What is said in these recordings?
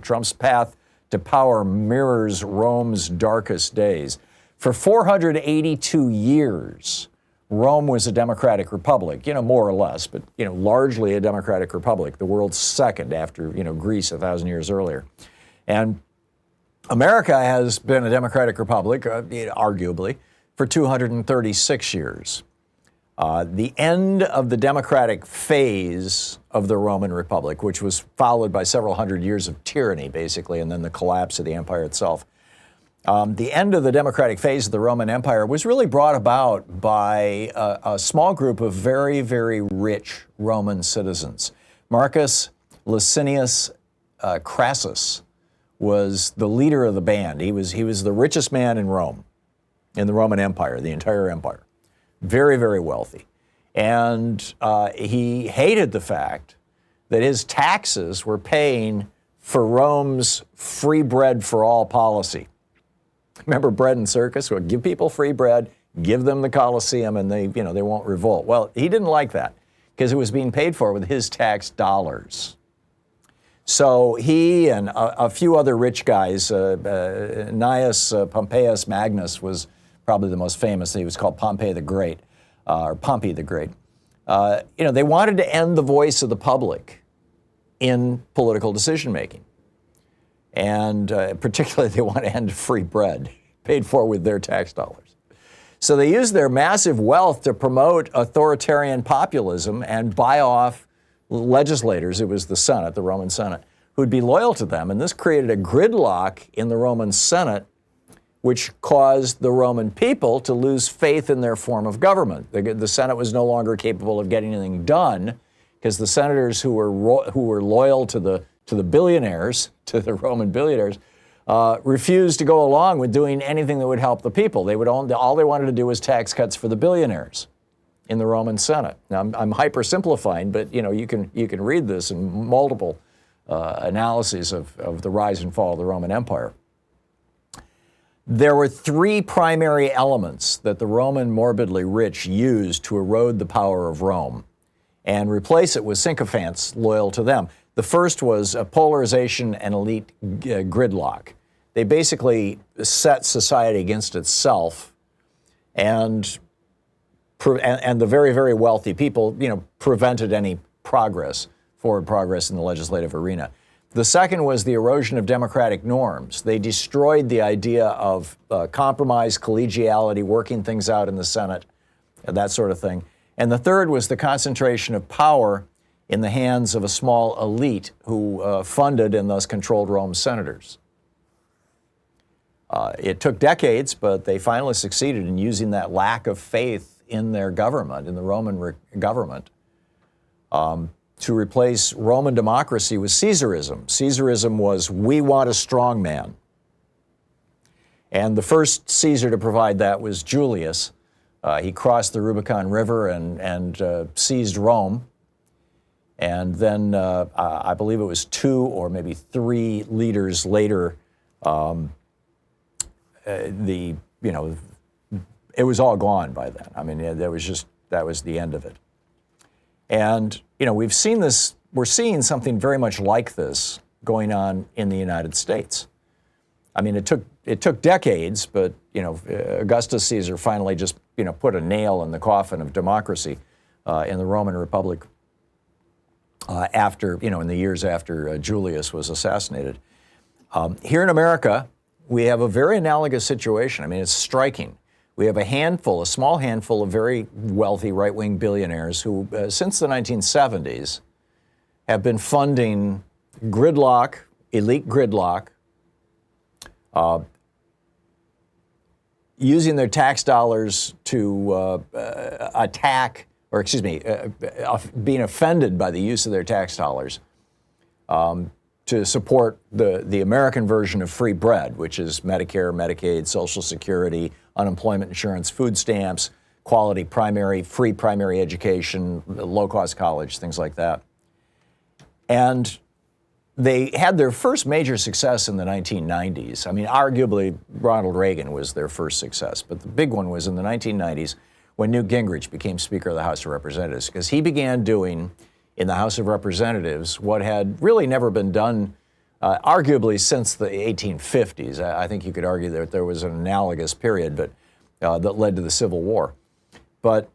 Trump's path to power mirrors Rome's darkest days. For 482 years, Rome was a democratic republic, more or less, but, largely a democratic republic, the world's second after, Greece 1,000 years earlier. And America has been a democratic republic, arguably, for 236 years. The end of the democratic phase of the Roman Republic, which was followed by several hundred years of tyranny, basically, and then the collapse of the empire itself. The end of the democratic phase of the Roman Empire was really brought about by a small group of very, very rich Roman citizens. Marcus Licinius Crassus was the leader of the band. He was the richest man in Rome, in the Roman Empire, the entire empire. Very, very wealthy. And he hated the fact that his taxes were paying for Rome's free bread for all policy. Remember bread and circus? Well, give people free bread, give them the Colosseum, and they won't revolt. Well, he didn't like that because it was being paid for with his tax dollars. So he and a few other rich guys, Gnaeus Pompeius Magnus was probably the most famous. He was called Pompey the Great, or Pompey the Great. They wanted to end the voice of the public in political decision making. And particularly they want to end free bread, paid for with their tax dollars. So they used their massive wealth to promote authoritarian populism and buy off legislators. It was the Senate, the Roman Senate, who'd be loyal to them. And this created a gridlock in the Roman Senate, which caused the Roman people to lose faith in their form of government. The Senate was no longer capable of getting anything done because the senators who were loyal to the billionaires, to the Roman billionaires, refused to go along with doing anything that would help the people. All they wanted to do was tax cuts for the billionaires in the Roman Senate. Now, I'm hypersimplifying, but you can read this in multiple analyses of the rise and fall of the Roman Empire. There were three primary elements that the Roman morbidly rich used to erode the power of Rome and replace it with sycophants loyal to them. The first was a polarization and elite gridlock. They basically set society against itself, and the very, very wealthy people, prevented any forward progress in the legislative arena. The second was the erosion of democratic norms. They destroyed the idea of compromise, collegiality, working things out in the Senate, that sort of thing. And the third was the concentration of power in the hands of a small elite who funded and thus controlled Rome's senators. It took decades, but they finally succeeded in using that lack of faith in their government, in the Roman government, to replace Roman democracy with Caesarism. Caesarism was, we want a strong man. And the first Caesar to provide that was Julius. He crossed the Rubicon River and seized Rome. And then I believe it was 2 or maybe 3 leaders later, it was all gone by then. I mean, that was the end of it. And, we've seen this, we're seeing something very much like this going on in the United States. I mean, it took decades, but, Augustus Caesar finally just, put a nail in the coffin of democracy in the Roman Republic after, in the years after Julius was assassinated. Here in America, we have a very analogous situation. I mean, it's striking. We have a small handful of very wealthy right-wing billionaires who, since the 1970s, have been funding gridlock, elite gridlock, using their tax dollars to being offended by the use of their tax dollars to support the American version of free bread, which is Medicare, Medicaid, Social Security, unemployment insurance, food stamps, quality free primary education, low-cost college, things like that. And they had their first major success in the 1990s. I mean, arguably, Ronald Reagan was their first success, but the big one was in the 1990s when Newt Gingrich became Speaker of the House of Representatives, because he began doing in the House of Representatives what had really never been done arguably since the 1850s. I think you could argue that there was an analogous period that led to the Civil War. But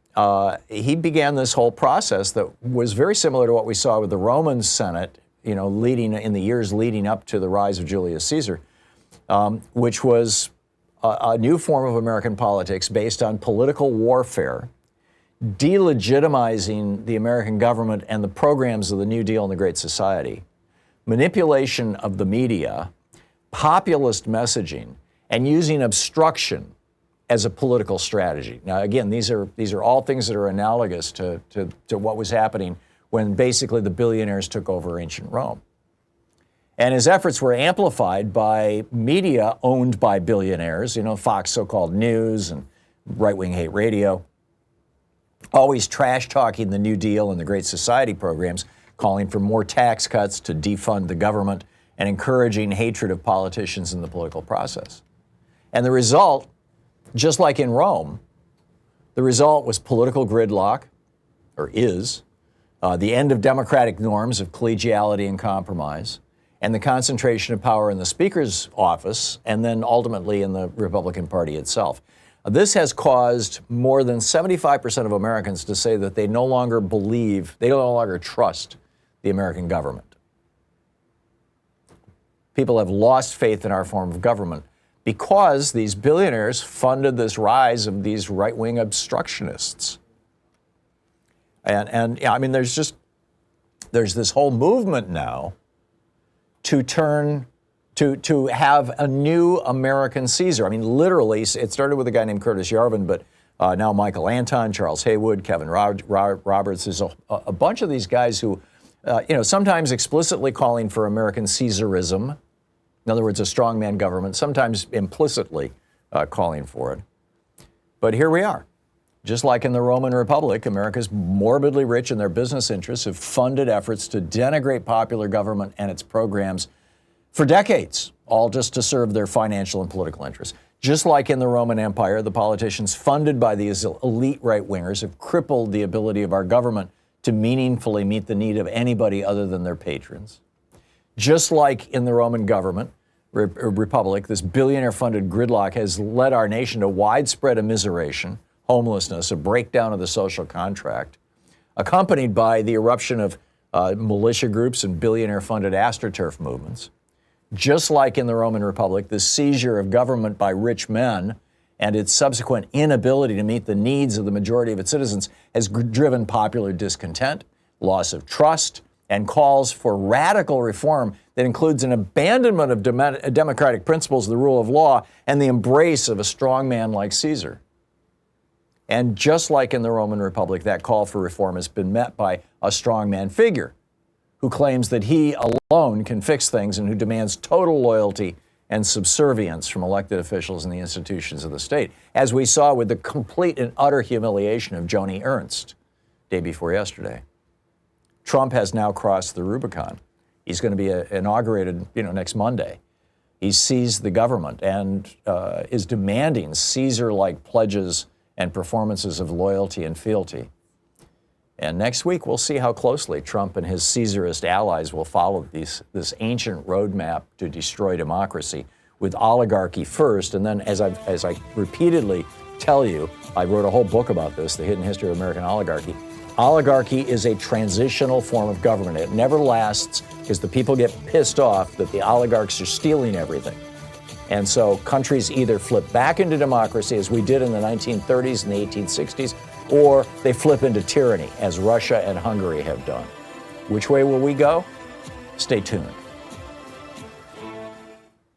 he began this whole process that was very similar to what we saw with the Roman Senate, leading in the years leading up to the rise of Julius Caesar, which was a new form of American politics based on political warfare, delegitimizing the American government and the programs of the New Deal and the Great Society, manipulation of the media, populist messaging, and using obstruction as a political strategy. Now, again, these are all things that are analogous to what was happening when basically the billionaires took over ancient Rome. And his efforts were amplified by media owned by billionaires, Fox so-called News and right-wing hate radio, always trash-talking the New Deal and the Great Society programs, calling for more tax cuts to defund the government and encouraging hatred of politicians in the political process. And the result, just like in Rome, the result was political gridlock, or is, the end of democratic norms of collegiality and compromise, and the concentration of power in the Speaker's office, and then ultimately in the Republican Party itself. This has caused more than 75% of Americans to say that they no longer trust the American government. People have lost faith in our form of government because these billionaires funded this rise of these right-wing obstructionists. And I mean, there's this whole movement now to have a new American Caesar. I mean, literally, it started with a guy named Curtis Yarvin, but now Michael Anton, Charles Haywood, Kevin Roberts. There's a bunch of these guys who, sometimes explicitly calling for American Caesarism. In other words, a strongman government, sometimes implicitly calling for it. But here we are. Just like in the Roman Republic, America's morbidly rich and their business interests have funded efforts to denigrate popular government and its programs for decades, all just to serve their financial and political interests. Just like in the Roman Empire, the politicians funded by these elite right-wingers have crippled the ability of our government to meaningfully meet the need of anybody other than their patrons. Just like in the Roman government, Republic, this billionaire-funded gridlock has led our nation to widespread immiseration, homelessness, a breakdown of the social contract, accompanied by the eruption of militia groups and billionaire-funded astroturf movements. Just like in the Roman Republic, the seizure of government by rich men and its subsequent inability to meet the needs of the majority of its citizens has driven popular discontent, loss of trust, and calls for radical reform that includes an abandonment of democratic principles, the rule of law, and the embrace of a strong man like Caesar. And just like in the Roman Republic, that call for reform has been met by a strongman figure who claims that he alone can fix things and who demands total loyalty and subservience from elected officials and the institutions of the state, as we saw with the complete and utter humiliation of Joni Ernst day before yesterday. Trump has now crossed the Rubicon. He's going to be inaugurated, next Monday. He seized the government and is demanding Caesar-like pledges and performances of loyalty and fealty. And next week, we'll see how closely Trump and his Caesarist allies will follow this ancient roadmap to destroy democracy, with oligarchy first. And then, as I repeatedly tell you, I wrote a whole book about this, The Hidden History of American Oligarchy. Oligarchy is a transitional form of government. It never lasts because the people get pissed off that the oligarchs are stealing everything. And so countries either flip back into democracy, as we did in the 1930s and the 1860s, or they flip into tyranny, as Russia and Hungary have done. Which way will we go? Stay tuned.